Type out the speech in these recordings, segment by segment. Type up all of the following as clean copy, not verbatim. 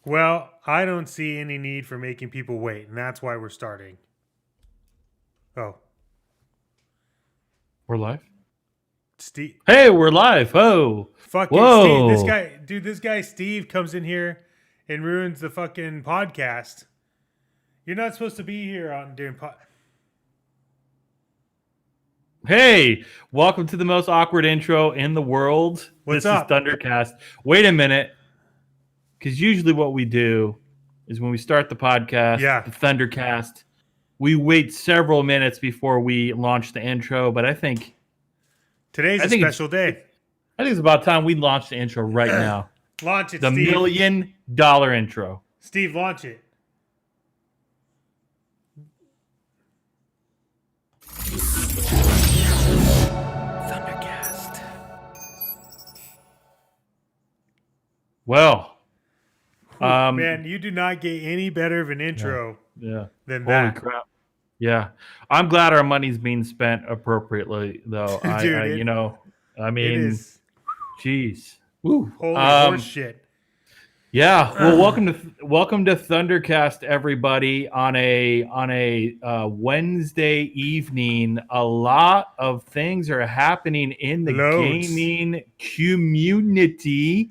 Well, I don't see any need for making people wait, and that's why we're starting. Oh, We're live? Steve. Hey, we're live. Oh. Fucking Steve. Whoa. This guy Steve comes in here and ruins the fucking podcast. You're not supposed to be here on during Hey, welcome to the most awkward intro in the world. What's this up? is Thundercast. Wait a minute. Because usually what we do is when we start the podcast, the Thundercast, we wait several minutes before we launch the intro. But I think today's a special day. I think it's about time we launch the intro right now. Launch it, the Steve. $1 million intro. Steve, launch it. Thundercast. Well, man, you do not get any better of an intro than Holy that. Crap. Yeah. I'm glad our money's being spent appropriately, though. Dude, it is. Jeez. Woo. Holy horse shit. Yeah. Well, welcome to Thundercast, everybody. On a Wednesday evening, a lot of things are happening in the gaming community.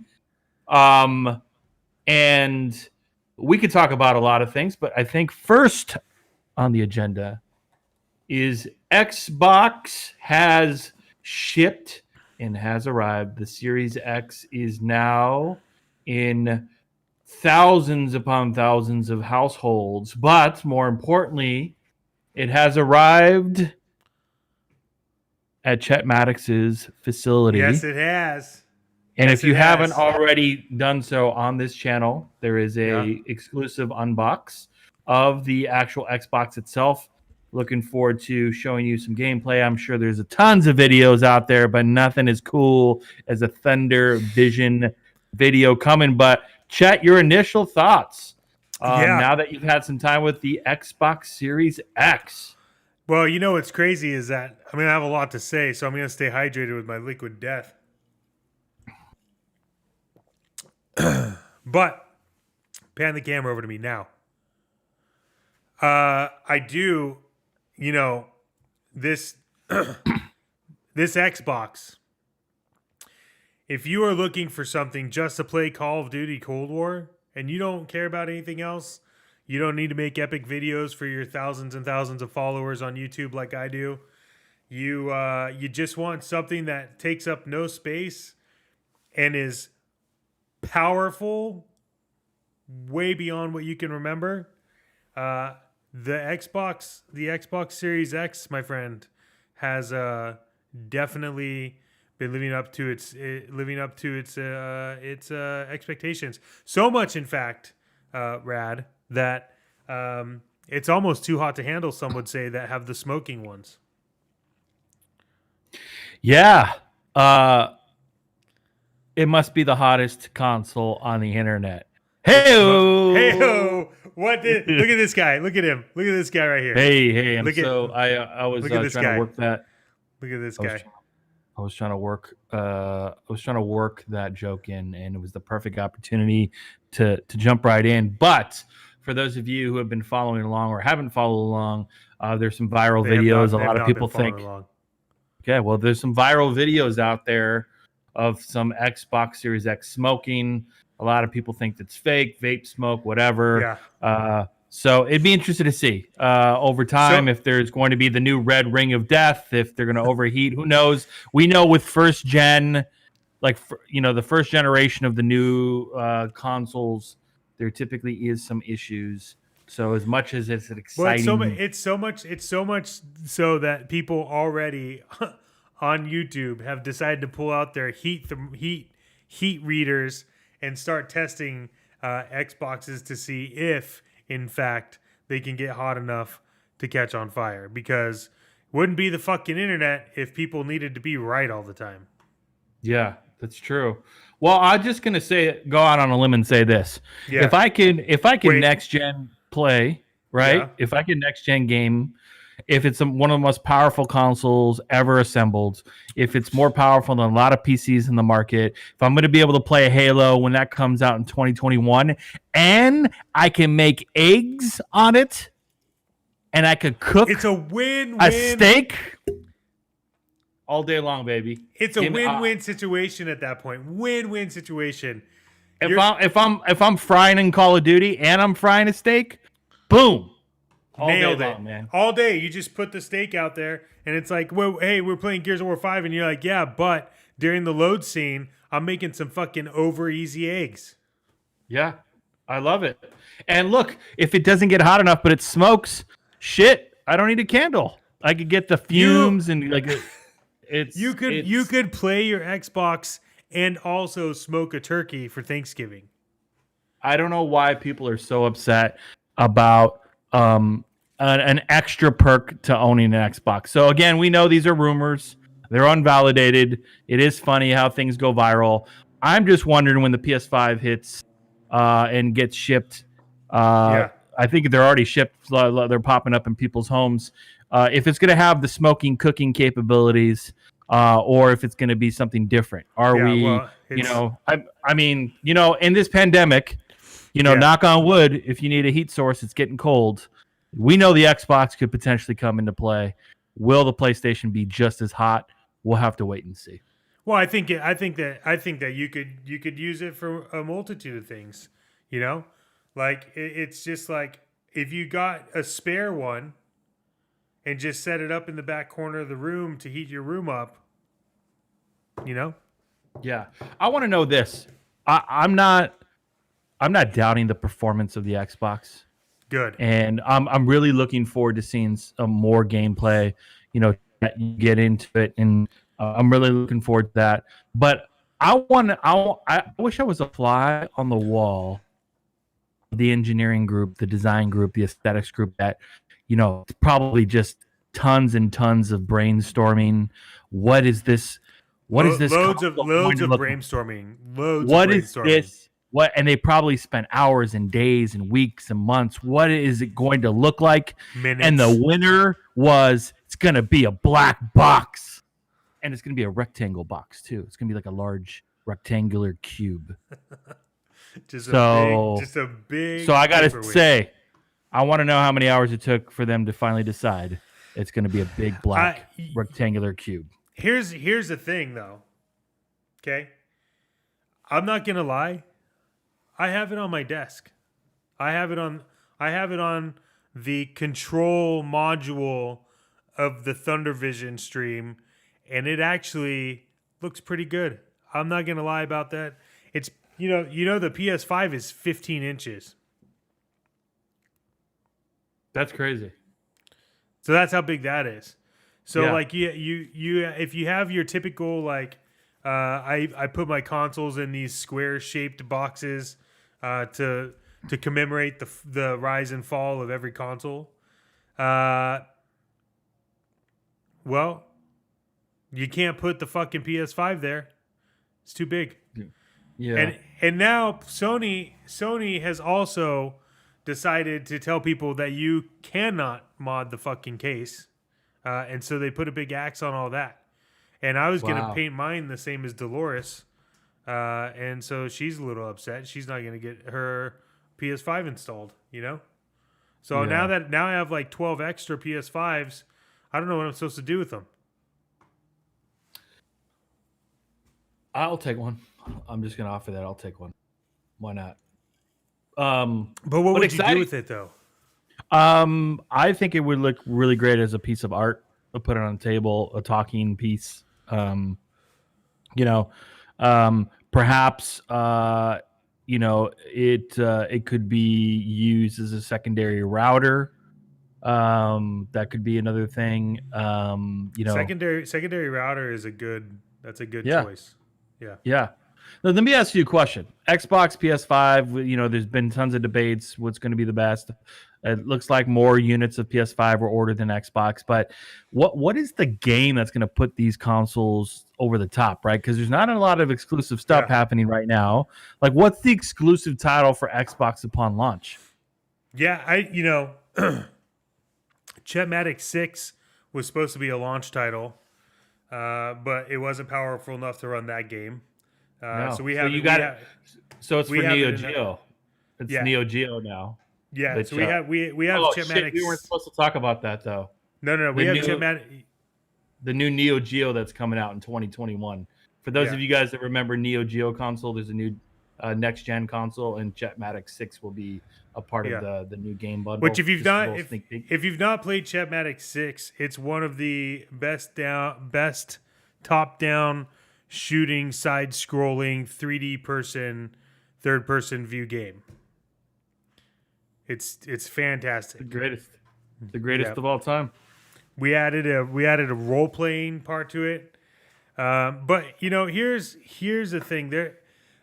And we could talk about a lot of things, but I think first on the agenda is Xbox has shipped and has arrived. The Series X is now in thousands upon thousands of households, but more importantly, it has arrived at Chet Maddox's facility. Yes, it has. And if you haven't already done so on this channel, there is a exclusive unbox of the actual Xbox itself. Looking forward to showing you some gameplay. I'm sure there's tons of videos out there, but nothing as cool as a Thunder Vision video coming. But Chet, your initial thoughts now that you've had some time with the Xbox Series X. Well, you know what's crazy is that I'm going to have a lot to say, so I'm going to stay hydrated with my liquid death. But pan the camera over to me now. I do, this this Xbox. If you are looking for something just to play Call of Duty Cold War and you don't care about anything else, you don't need to make epic videos for your thousands and thousands of followers on YouTube like I do. You just want something that takes up no space and is powerful way beyond what you can remember. The Xbox Series X, my friend, has definitely been living up to its expectations. So much, in fact, Rad, that it's almost too hot to handle. Some would say that have the smoking ones. Yeah. It must be the hottest console on the internet. Hey-o! Look at this guy. Look at him. Look at this guy right here. Hey. I was trying to work that. Look at this guy. I was trying to work that joke in, and it was the perfect opportunity to jump right in. But for those of you who have been following along or haven't followed along, there's some viral videos. A lot of people think. Okay, well, there's some viral videos out there of some Xbox Series X smoking. A lot of people think that's fake, vape smoke, whatever. Yeah. So it'd be interesting to see over time if there's going to be the new red ring of death, if they're going to overheat. Who knows? We know with first gen, the first generation of the new consoles, there typically is some issues. So as much as it's an exciting, it's so much so that people already on YouTube have decided to pull out their heat readers and start testing Xboxes to see if, in fact, they can get hot enough to catch on fire. Because it wouldn't be the fucking internet if people needed to be right all the time. Yeah, that's true. Well, I'm just gonna go out on a limb and say this: if I can next gen play, right? Yeah. If I can next gen game, if it's one of the most powerful consoles ever assembled, if it's more powerful than a lot of PCs in the market, if I'm going to be able to play Halo when that comes out in 2021, and I can make eggs on it, and I could cook it's a win-win. a steak all day long, baby. It's a win-win situation at that point. Win-win situation. If I'm frying in Call of Duty and I'm frying a steak, boom. All Nailed day it, long, man. All day. You just put the steak out there, and it's like, well, hey, we're playing Gears of War 5, and you're like, yeah, but during the load scene, I'm making some fucking over easy eggs. Yeah, I love it. And look, if it doesn't get hot enough, but it smokes, shit, I don't need a candle. I could get the fumes and like it's. You could play your Xbox and also smoke a turkey for Thanksgiving. I don't know why people are so upset about an extra perk to owning an Xbox. So again, we know these are rumors. They're unvalidated. It is funny how things go viral. I'm just wondering when the PS5 hits and gets shipped. I think they're already shipped. They're popping up in people's homes. If it's going to have the smoking, cooking capabilities, or if it's going to be something different. I mean, in this pandemic, knock on wood, if you need a heat source, it's getting cold. We know the Xbox could potentially come into play. Will the PlayStation be just as hot? We'll have to wait and see. Well, I think that you could use it for a multitude of things. Like it's just like if you got a spare one and just set it up in the back corner of the room to heat your room up. Yeah, I want to know this. I'm not doubting the performance of the Xbox. Good. And I'm really looking forward to seeing some more gameplay. Get into it, and I'm really looking forward to that. But I wish I was a fly on the wall. The engineering group, the design group, the aesthetics group that, probably just tons and tons of brainstorming. What is this? What is this? Loads of brainstorming. What is this? What? And they probably spent hours and days and weeks and months. What is it going to look like? Minutes. And the winner was, it's going to be a black box. And it's going to be a rectangle box, too. It's going to be like a large rectangular cube. Just a big. So I got to say, I want to know how many hours it took for them to finally decide it's going to be a big black rectangular cube. Here's the thing, though. Okay, I'm not gonna lie. I have it on my desk. I have it on the control module of the ThunderVision stream, and it actually looks pretty good. I'm not gonna lie about that. It's the PS5 is 15 inches. That's crazy. So that's how big that is. So Yeah. like you if you have your typical like I put my consoles in these square shaped boxes to commemorate the rise and fall of every console. Well, you can't put the fucking PS5 there. It's too big. Yeah. And now Sony has also decided to tell people that you cannot mod the fucking case. And so they put a big axe on all that. And I was going to paint mine the same as Dolores. And so she's a little upset. She's not going to get her PS5 installed, So now I have like 12 extra PS5s. I don't know what I'm supposed to do with them. I'll take one. I'm just going to offer that. I'll take one. Why not? But what would you do with it, though? I think it would look really great as a piece of art. I'll put it on a table, a talking piece. Perhaps it could be used as a secondary router. That could be another thing. Secondary router is a good choice. Yeah. Yeah. Now, let me ask you a question. Xbox, PS5, there's been tons of debates. What's going to be the best? It looks like more units of PS5 were ordered than Xbox. But what is the game that's going to put these consoles over the top, right? Because there's not a lot of exclusive stuff happening right now. Like, what's the exclusive title for Xbox upon launch? Yeah, Chet Maddox 6 was supposed to be a launch title, but it wasn't powerful enough to run that game. No. So we So have you it. got it. So it's We for have Neo it in Geo. It's Yeah. Neo Geo now. Yeah. Which, So we have oh Chet shit, Maddox. we weren't supposed to talk about that though. No. We have Chet Maddox. The new Neo Geo that's coming out in 2021. For those of you guys that remember Neo Geo console, there's a new next gen console, and Chet Maddox 6 will be a part of the new game bundle. Which if you've not played Chet Maddox 6, it's one of the best top down shooting side scrolling 3D person third person view game. It's fantastic. The greatest of all time. We added a role playing part to it, but here's the thing.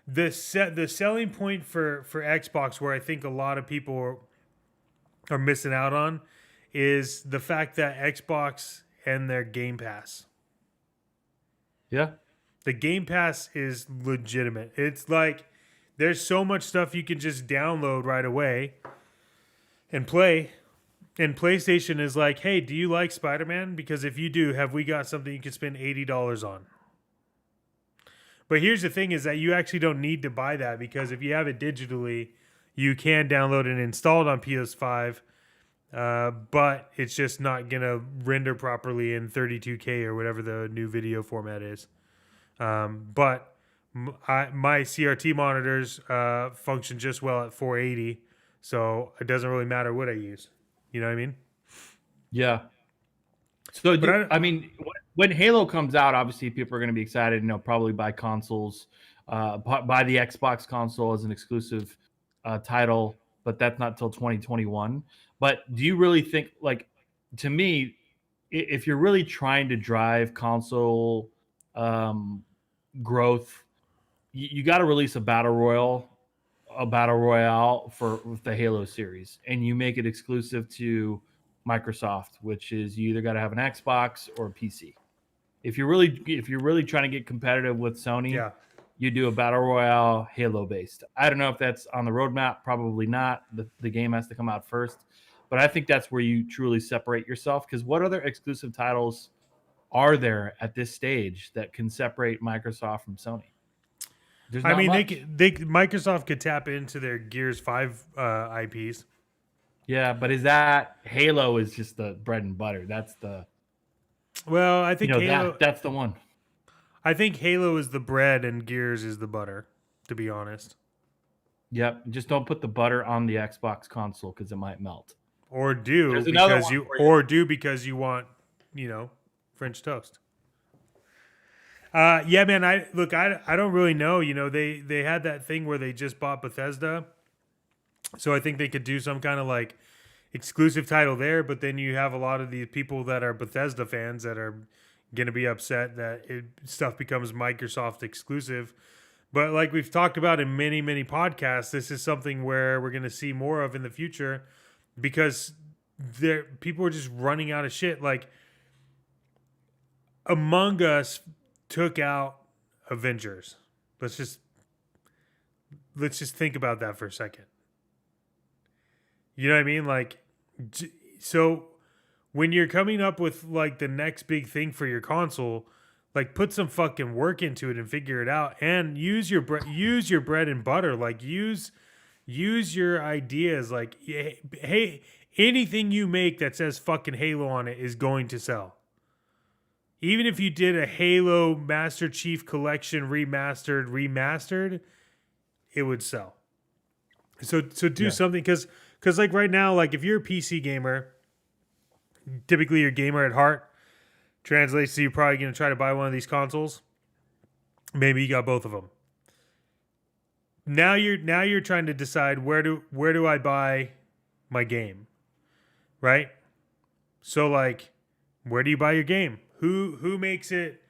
The selling point for Xbox, where I think a lot of people are missing out on, is the fact that Xbox and their Game Pass. Yeah, the Game Pass is legitimate. It's like there's so much stuff you can just download right away and play. And PlayStation is like, hey, do you like Spider-Man? Because if you do, have we got something you can spend $80 on? But here's the thing is that you actually don't need to buy that, because if you have it digitally, you can download and install it on PS5, but it's just not going to render properly in 32K or whatever the new video format is. But my CRT monitors function just well at 480, so it doesn't really matter what I use. You know what I mean? Yeah. So, when Halo comes out, obviously people are going to be excited. Probably buy consoles, buy the Xbox console as an exclusive title, but that's not till 2021. But do you really think, to me, if you're really trying to drive console growth, you got to release a battle royale for the Halo series, and you make it exclusive to Microsoft, which is you either got to have an Xbox or a PC. If you're really trying to get competitive with Sony, you do a battle royale Halo based. I don't know if that's on the roadmap. Probably not. The game has to come out first, but I think that's where you truly separate yourself. Because what other exclusive titles are there at this stage that can separate Microsoft from Sony? Microsoft could tap into their Gears 5 IPs. Yeah, but is that Halo is just the bread and butter? That's the I think Halo, that's the one. I think Halo is the bread and Gears is the butter, to be honest. Yep, just don't put the butter on the Xbox console because it might melt. Or do because you want, French toast. Yeah, man. I don't really know. They had that thing where they just bought Bethesda, so I think they could do some kind of exclusive title there. But then you have a lot of the people that are Bethesda fans that are gonna be upset that stuff becomes Microsoft exclusive. But like we've talked about in many podcasts, this is something where we're gonna see more of in the future, because people are just running out of shit. Like Among Us took out Avengers. Let's just think about that for a second. You know what I mean? So when you're coming up with the next big thing for your console, put some fucking work into it and figure it out, and use your bread and butter. Use your ideas. Hey, anything you make that says fucking Halo on it is going to sell. Even if you did a Halo Master Chief Collection remastered, it would sell. So do something, because right now, if you're a PC gamer, typically you're a gamer at heart, translates to you're probably going to try to buy one of these consoles. Maybe you got both of them. Now you're trying to decide where do I buy my game, right? So where do you buy your game? Who makes it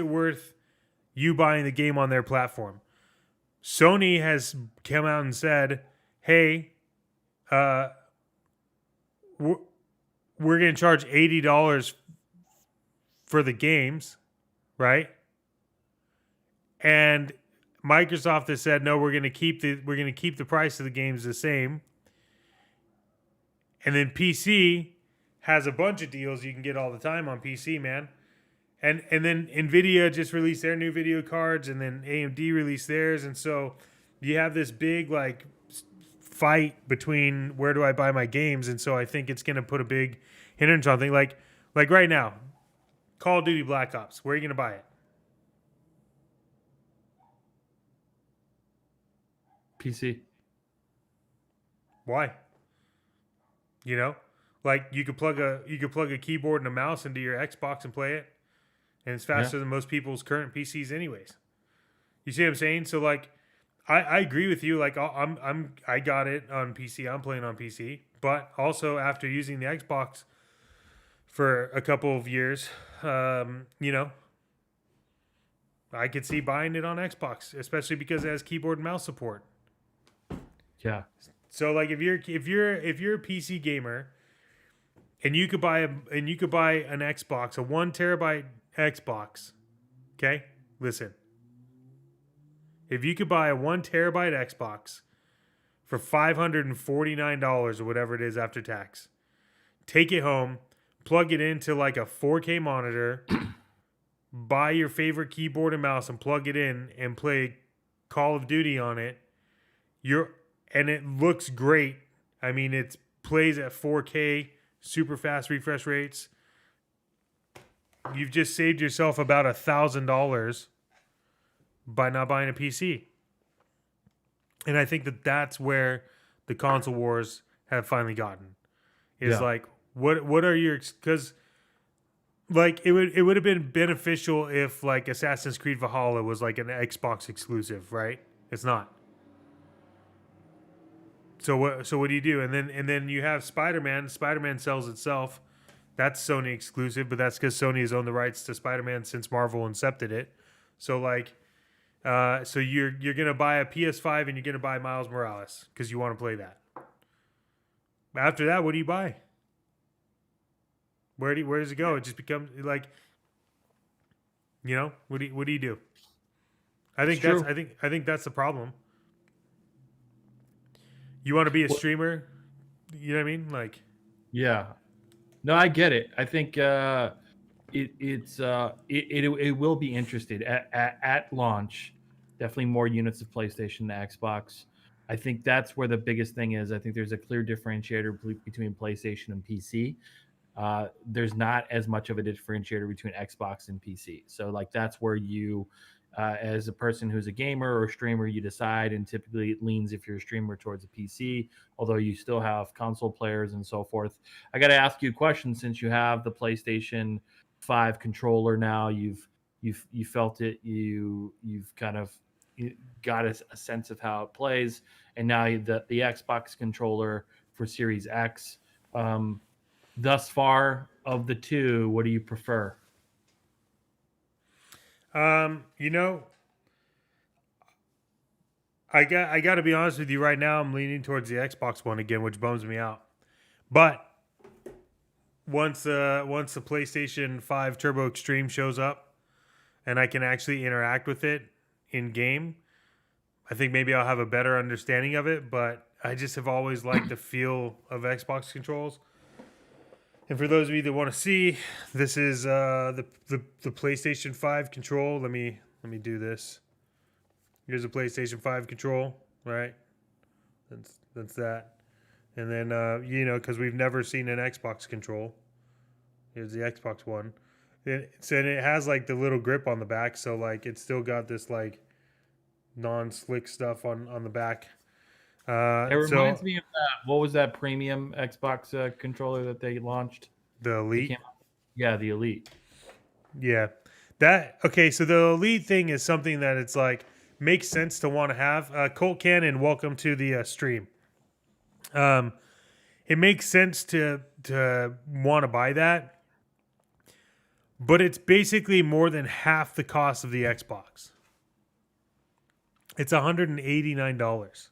worth you buying the game on their platform? Sony has come out and said, "Hey, we're going to charge $80 for the games," right? And Microsoft has said, "No, we're going to keep the price of the games the same." And then PC has a bunch of deals you can get all the time on PC, man. And then Nvidia just released their new video cards, and then AMD released theirs, and so you have this big like fight between where do I buy my games, and so I think it's gonna put a big hindrance on things like right now, Call of Duty Black Ops. Where are you gonna buy it? PC. Why? You know, like you could plug a keyboard and a mouse into your Xbox and play it, and it's faster than most people's current PCs, anyways. You see what I'm saying? So like, I agree with you. Like I got it on PC. I'm playing on PC, but also after using the Xbox for a couple of years, you know, I could see buying it on Xbox, especially because it has keyboard and mouse support. Yeah. So like if you're a PC gamer and you could buy an Xbox, a 1 terabyte Xbox, okay? Listen. If you could buy a 1 terabyte Xbox for $549 or whatever it is after tax, take it home, plug it into like a 4K monitor, buy your favorite keyboard and mouse and plug it in and play Call of Duty on it, and it looks great. I mean, it plays at 4K, super fast refresh rates. You've just saved yourself about $1,000 by not buying a PC. And I think that's where the console wars have finally gotten. Is like, what are your, because like it would have been beneficial if like Assassin's Creed Valhalla was like an Xbox exclusive, right? It's not. So what do you do? And then you have Spider-Man. Spider-Man sells itself. That's Sony exclusive, but that's because Sony has owned the rights to Spider-Man since Marvel incepted it. So like, so you're gonna buy a PS5 and you're gonna buy Miles Morales because you want to play that. After that, what do you buy? Where does it go? It just becomes like, you know, what do you do? I think that's the problem. You want to be a streamer? You know what I mean? Like, yeah. No, I get it. I think it will be interesting at launch. Definitely more units of PlayStation to Xbox. I think that's where the biggest thing is. I think there's a clear differentiator between PlayStation and PC. There's not as much of a differentiator between Xbox and PC. So like that's where you, as a person who's a gamer or streamer, you decide, and typically it leans if you're a streamer towards a PC, although you still have console players and so forth. I got to ask you a question, since you have the PlayStation 5 controller now, you've felt it, you've kind of got a sense of how it plays, and now the Xbox controller for Series X. Thus far of the two, what do you prefer? You know, I got to be honest with you right now. I'm leaning towards the Xbox One again, which bums me out. But once the PlayStation 5 Turbo Extreme shows up and I can actually interact with it in game, I think maybe I'll have a better understanding of it. But I just have always liked the feel of Xbox controls. And for those of you that want to see, this is the PlayStation 5 control. Let me do this. Here's a PlayStation 5 control, right? That's that. And then you know, because we've never seen an Xbox control. Here's the Xbox One. And it has like the little grip on the back, so like it's still got this like non-slick stuff on the back. It reminds me of that. What was that premium Xbox controller that they launched? The Elite. Yeah, the Elite. Yeah, okay. So the Elite thing is something that it's like makes sense to want to have. Colt Cannon, welcome to the stream. It makes sense to want to buy that, but it's basically more than half the cost of the Xbox. It's $189.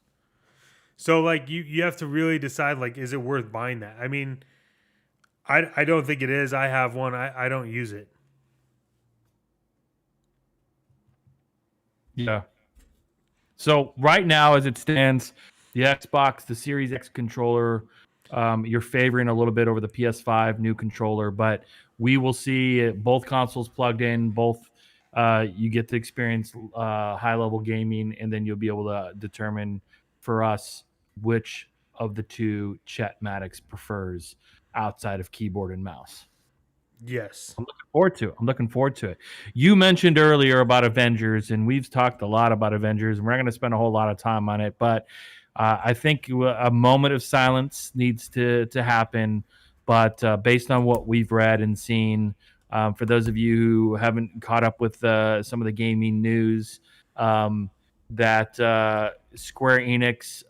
So like you have to really decide, like, is it worth buying that? I mean, I don't think it is. I have one. I don't use it. Yeah. So right now, as it stands, the Xbox, the Series X controller You're favoring a little bit over the PS5 new controller, but we will see both consoles plugged in. Both you get to experience high level gaming, and then you'll be able to determine for us which of the two Chet Maddox prefers outside of keyboard and mouse. Yes. I'm looking forward to it. You mentioned earlier about Avengers, and we've talked a lot about Avengers, and we're not going to spend a whole lot of time on it, but I think a moment of silence needs to happen. But based on what we've read and seen, for those of you who haven't caught up with some of the gaming news, that Square Enix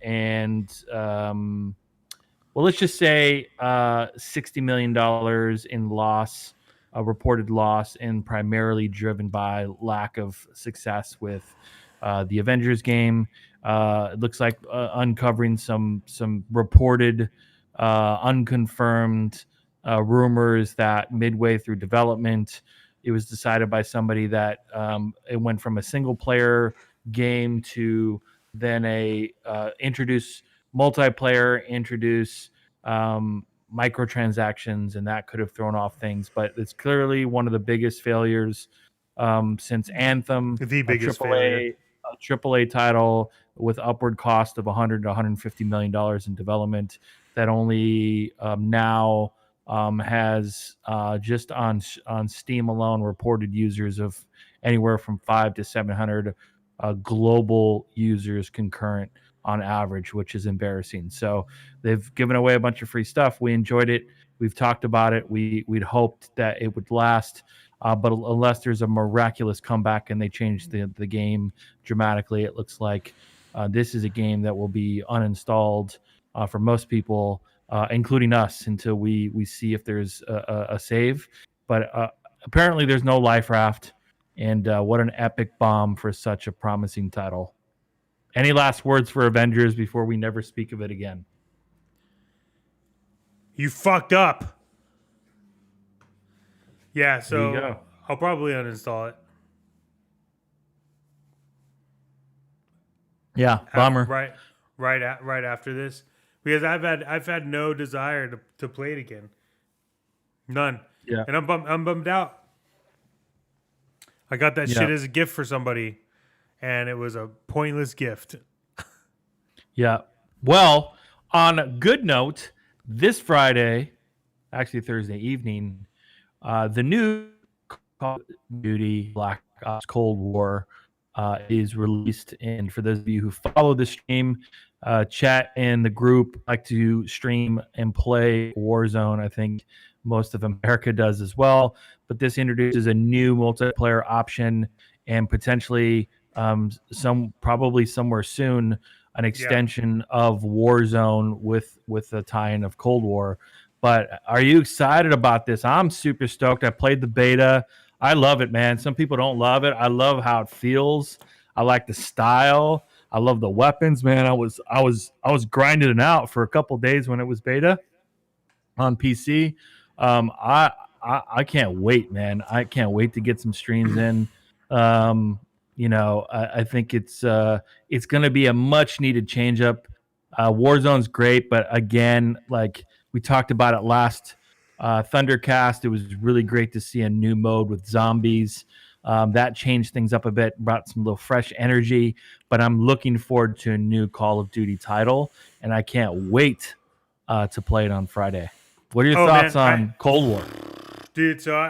and well, let's just say $60 million in loss, reported loss, and primarily driven by lack of success with the Avengers game. It looks like uncovering some reported, unconfirmed rumors that midway through development, it was decided by somebody that it went from a single player game to then introduce multiplayer, introduce microtransactions, and that could have thrown off things. But it's clearly one of the biggest failures since Anthem, The biggest failure. a AAA title with upward cost of $100 to $150 million in development that only now has just on Steam alone reported users of anywhere from 500 to 700 global users concurrent on average, which is embarrassing. So they've given away a bunch of free stuff. We enjoyed it. We've talked about it. We'd hoped that it would last. But unless there's a miraculous comeback and they change the game dramatically, it looks like this is a game that will be uninstalled for most people, including us, until we see if there's a save. But apparently there's no life raft. And what an epic bomb for such a promising title. Any last words for Avengers before we never speak of it again? You fucked up. Yeah, There you so go. I'll probably uninstall it. Yeah, bummer. Right after this, because I've had no desire to play it again. None. Yeah. And I'm bummed out. I got that shit as a gift for somebody, and it was a pointless gift. Yeah. Well, on a good note, this Friday, actually Thursday evening, the new Call of Duty Black Ops Cold War is released. And for those of you who follow the stream, Chat and the group like to stream and play Warzone. I think most of America does as well. But this introduces a new multiplayer option and potentially probably somewhere soon an extension of Warzone with the tie-in of Cold War. But are you excited about this? I'm super stoked. I played the beta. I love it, man. Some people don't love it. I love how it feels. I like the style. I love the weapons, man. I was grinding it out for a couple days when it was beta on PC. I can't wait, man. I can't wait to get some streams in. I think it's going to be a much needed change up. Warzone's great, but again, like we talked about it last Thundercast, it was really great to see a new mode with zombies. That changed things up a bit, brought some little fresh energy, but I'm looking forward to a new Call of Duty title, and I can't wait to play it on Friday. What are your thoughts on Cold War? Dude, so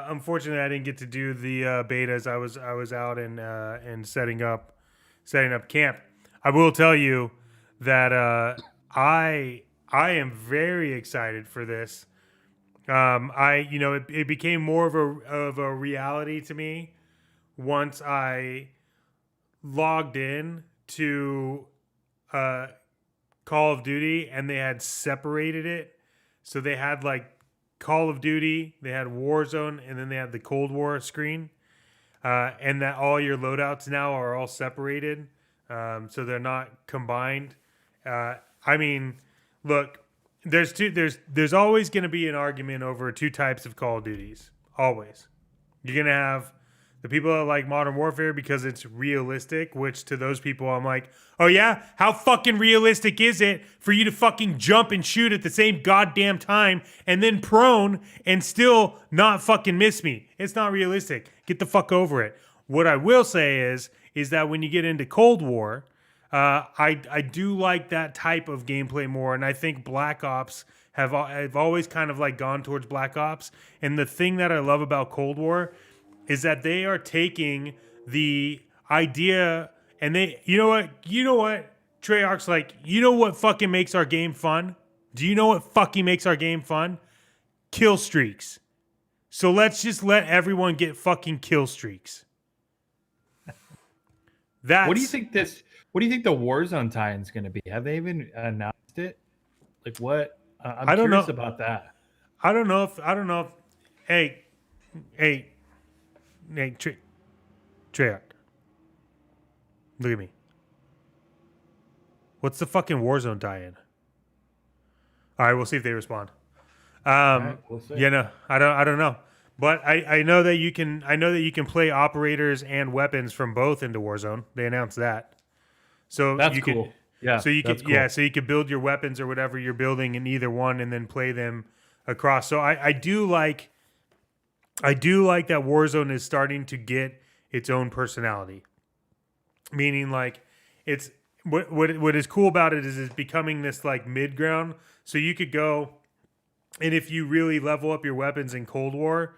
unfortunately I didn't get to do the betas. I was out and setting up camp. I will tell you that I am very excited for this. It became more of a reality to me once I logged in to Call of Duty and they had separated it. So they had like Call of Duty, they had Warzone, and then they had the Cold War screen. And that all your loadouts now are all separated. So they're not combined. I mean, look, there's always going to be an argument over two types of Call of Duties. Always. You're going to have The people that like Modern Warfare because it's realistic, which to those people I'm like, oh yeah? How fucking realistic is it for you to fucking jump and shoot at the same goddamn time and then prone and still not fucking miss me? It's not realistic. Get the fuck over it. What I will say is that when you get into Cold War, I do like that type of gameplay more, and I think Black Ops have always kind of like gone towards Black Ops. And the thing that I love about Cold War is that they are taking the idea and you know what, Treyarch's like, you know what fucking makes our game fun? Do you know what fucking makes our game fun? Kill streaks. So let's just let everyone get fucking kill streaks. What do you think the Warzone tie-in's going to be? Have they even announced it? Like what? I'm curious about that. I don't know if. Hey, Treyarch. Look at me. What's the fucking Warzone tie-in? All right, we'll see if they respond. Right, we'll see. Yeah, no, I don't know. But I know that you can play operators and weapons from both into Warzone. They announced that. So that's cool. So you could build your weapons or whatever you're building in either one and then play them across. So I do like that Warzone is starting to get its own personality. Meaning like it's what is cool about it is it's becoming this like mid ground. So you could go, and if you really level up your weapons in Cold War,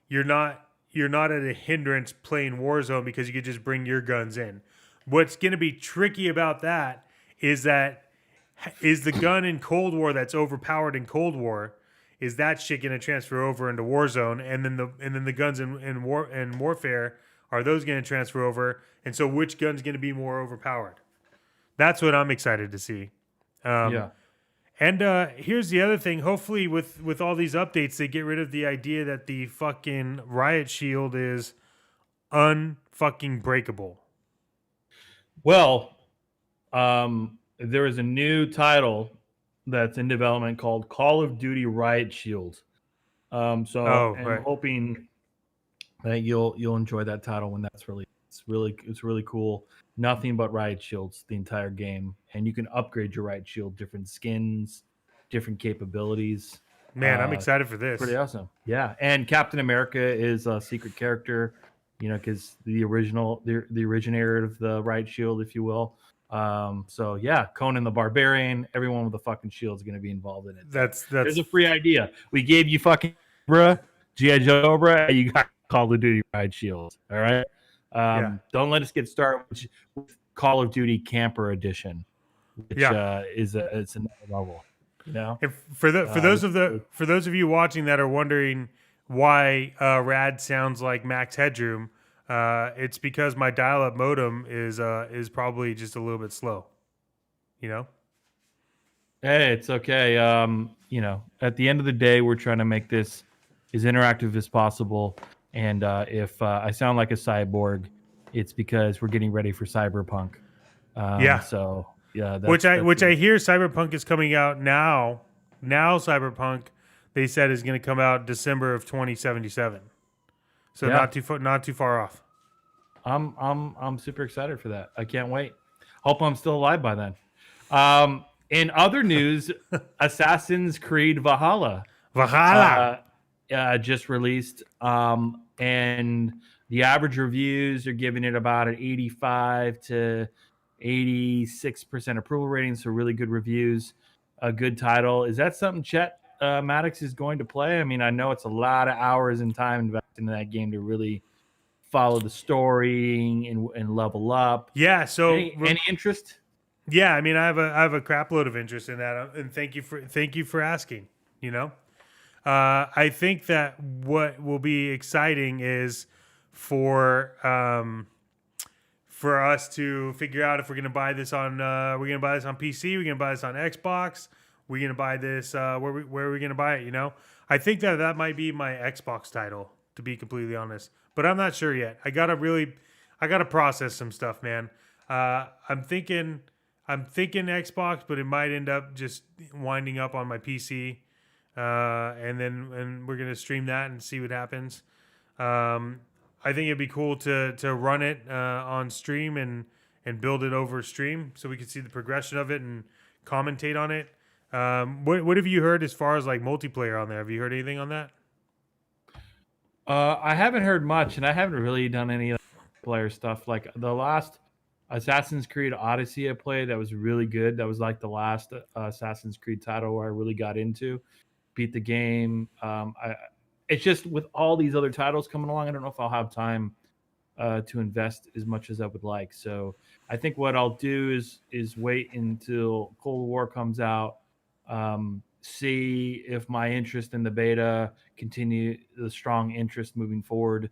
you're not at a hindrance playing Warzone because you could just bring your guns in. What's going to be tricky about that is the gun in Cold War that's overpowered in Cold War, is that shit going to transfer over into Warzone, and then the guns in Warfare, are those going to transfer over? And so which gun's going to be more overpowered? That's what I'm excited to see. And here's the other thing. Hopefully with all these updates, they get rid of the idea that the fucking riot shield is unfucking breakable. Well, there is a new title that's in development called Call of Duty Riot Shield. I'm hoping that you'll enjoy that title when that's released. It's really cool. Nothing but riot shields the entire game, and you can upgrade your riot shield, different skins, different capabilities. Man, I'm excited for this. Pretty awesome. Yeah, and Captain America is a secret character, because the originator of the riot shield, if you will. So yeah, Conan the Barbarian, everyone with a fucking shield is going to be involved in it. There's a free idea. We gave you fucking G.I. Joe, bruh. You got Call of Duty riot shields. All right. Don't let us get started with Call of Duty Camper Edition, which it's another level. And for those of you watching that are wondering why Rad sounds like Max Headroom, it's because my dial-up modem is probably just a little bit slow. Hey, it's okay. At the end of the day, we're trying to make this as interactive as possible. And if I sound like a cyborg, it's because we're getting ready for Cyberpunk. So yeah, which I hear Cyberpunk is coming out now. Now Cyberpunk, they said, is going to come out December of 2077. So not too far off. I'm super excited for that. I can't wait. Hope I'm still alive by then. In other news, Assassin's Creed Valhalla just released, and the average reviews are giving it about an 85 to 86% approval rating, so really good reviews. A good title. Is that something Chet Maddox is going to play? I mean, I know it's a lot of hours and time invested in that game to really follow the story and level up. Yeah. So any interest? Yeah, I mean, I have a crap load of interest in that, and thank you for asking. I think that what will be exciting is for us to figure out if we're gonna buy this on PC, we're gonna buy this on Xbox, we're gonna buy this where are we gonna buy it? I think that might be my Xbox title, to be completely honest, but I'm not sure yet. I gotta process some stuff, man. I'm thinking Xbox, but it might end up just winding up on my PC. And we're gonna stream that and see what happens. I think it'd be cool to run it on stream and build it over stream so we can see the progression of it and commentate on it. What have you heard as far as like multiplayer on there? Have you heard anything on that? I haven't heard much, and I haven't really done any player stuff. Like the last Assassin's Creed Odyssey I played, that was really good. That was like the last Assassin's Creed title where I really got into, beat the game. It's just with all these other titles coming along, I don't know if I'll have time to invest as much as I would like. So I think what I'll do is wait until Cold War comes out, see if my interest in the beta continue the strong interest moving forward,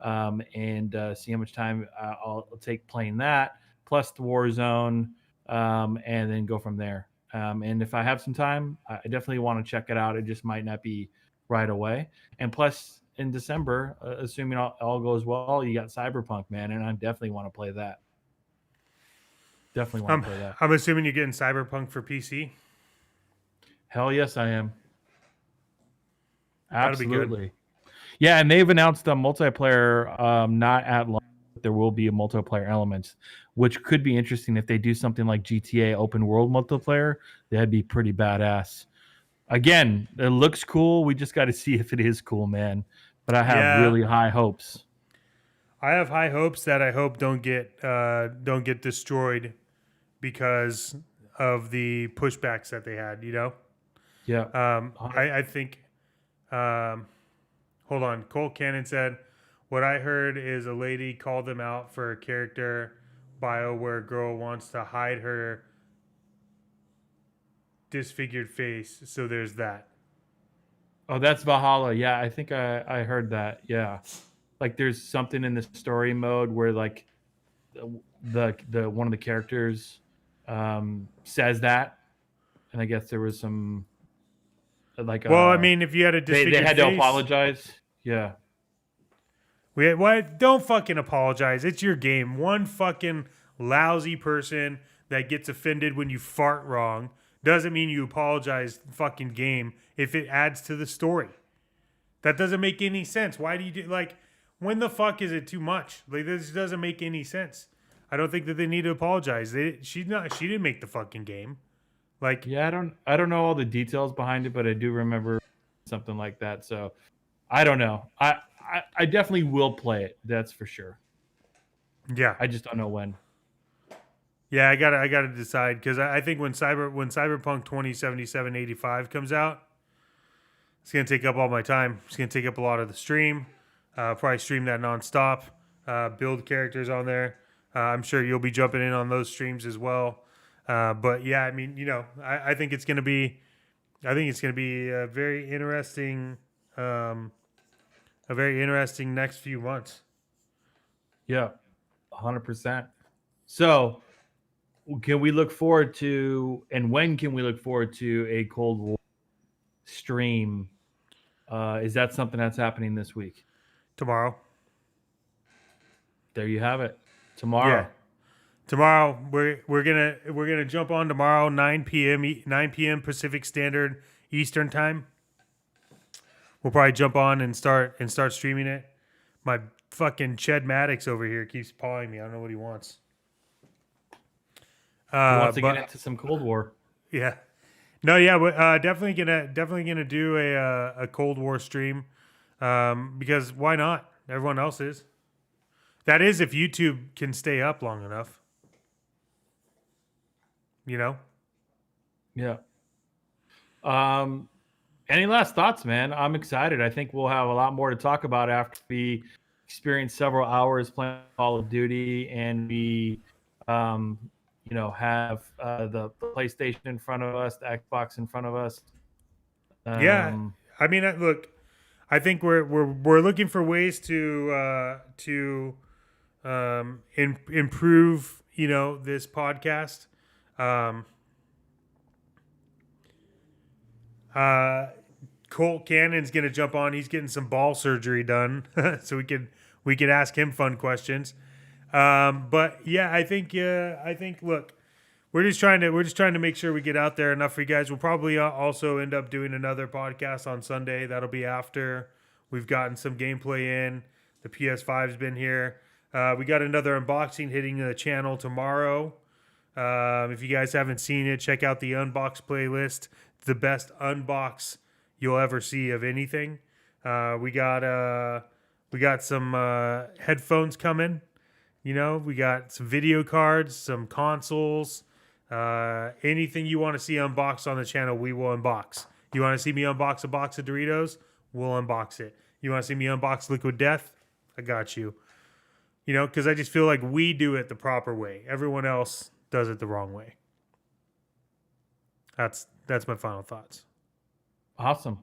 and see how much time I'll take playing that, plus the Warzone, and then go from there. And if I have some time, I definitely want to check it out. It just might not be right away. And plus, in December, assuming all goes well, you got Cyberpunk, man, and I definitely want to play that. Definitely want to play that. I'm assuming you're getting Cyberpunk for PC. Hell yes, I am. Absolutely. That'll be good. Yeah, and they've announced a multiplayer, not at launch, but there will be a multiplayer element, which could be interesting if they do something like GTA open world multiplayer. That'd be pretty badass. Again, it looks cool. We just got to see if it is cool, man. But I have really high hopes. I have high hopes that I hope don't get destroyed because of the pushbacks that they had. You know. Yeah. I think. Hold on. Colt Cannon said, "What I heard is a lady called them out for a character bio where a girl wants to hide her disfigured face. So there's that." Oh, that's Valhalla. Yeah, I think I heard that. Yeah, like there's something in the story mode where like the one of the characters says that, and I guess there was some like. Well, I mean, if you had a disfigured they had face, to apologize. Yeah. What? Don't fucking apologize. It's your game. One fucking lousy person that gets offended when you fart wrong doesn't mean you apologize. Fucking game. If it adds to the story, that doesn't make any sense. Why do you do like? When the fuck is it too much? Like this doesn't make any sense. I don't think that they need to apologize. She didn't make the fucking game. Like yeah, I don't know all the details behind it, but I do remember something like that. So I don't know. I definitely will play it. That's for sure. Yeah, I just don't know when. Yeah, I gotta decide because I think when Cyberpunk 2077-85 comes out, it's gonna take up all my time. It's gonna take up a lot of the stream. Probably stream that nonstop. Build characters on there. I'm sure you'll be jumping in on those streams as well. But yeah, I mean, you know, I think it's gonna be a very interesting next few months. Yeah, 100%. So, can we look forward to, and when can we look forward to a Cold War stream? Is that something that's happening this week? Tomorrow. There you have it. Tomorrow. Yeah. Tomorrow we're gonna jump on tomorrow 9 p.m. Pacific Standard Eastern Time. We'll probably jump on and start streaming it. My fucking Chet Maddox over here keeps pawing me. I don't know what he wants. He wants to get into some Cold War. Yeah. No, yeah, but definitely gonna do a Cold War stream. Because why not? Everyone else is. That is if YouTube can stay up long enough. You know? Yeah. Any last thoughts, man? I'm excited. I think we'll have a lot more to talk about after we experience several hours playing Call of Duty and we have the PlayStation in front of us, the Xbox in front of us. Yeah. I mean, look, I think we're looking for ways to improve, this podcast. Colt Cannon's gonna jump on. He's getting some ball surgery done, so we could ask him fun questions. But yeah, I think look, we're just trying to make sure we get out there enough for you guys. We'll probably also end up doing another podcast on Sunday. That'll be after we've gotten some gameplay in. The PS5's been here. We got another unboxing hitting the channel tomorrow. If you guys haven't seen it, check out the unbox playlist. It's the best unbox you'll ever see of anything. We got some headphones coming. You know, we got some video cards, some consoles. Anything you want to see unboxed on the channel, we will unbox. You want to see me unbox a box of Doritos? We'll unbox it. You want to see me unbox Liquid Death? I got you. You know, because I just feel like we do it the proper way. Everyone else does it the wrong way. That's my final thoughts. Awesome.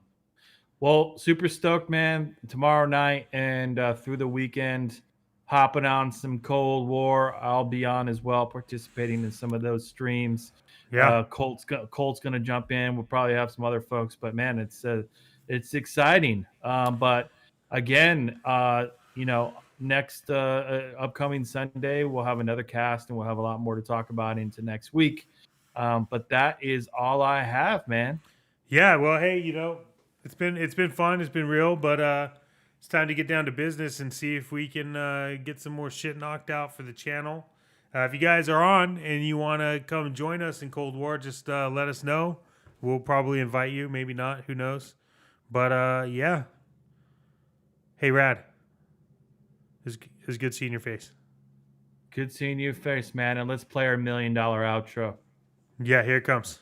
Well, super stoked, man. Tomorrow night and through the weekend, hopping on some Cold War. I'll be on as well, participating in some of those streams. Yeah. Colt's gonna jump in. We'll probably have some other folks, but man, it's exciting. But again, you know, next upcoming Sunday we'll have another cast, and we'll have a lot more to talk about into next week. But that is all I have, man. Yeah. Well, hey, you know, it's been fun. It's been real, but it's time to get down to business and see if we can get some more shit knocked out for the channel. If you guys are on and you want to come join us in Cold War, just let us know. We'll probably invite you. Maybe not. Who knows? But yeah. Hey, Rad. It was good seeing your face. Good seeing your face, man. And let's play our $1 million outro. Yeah, here it comes.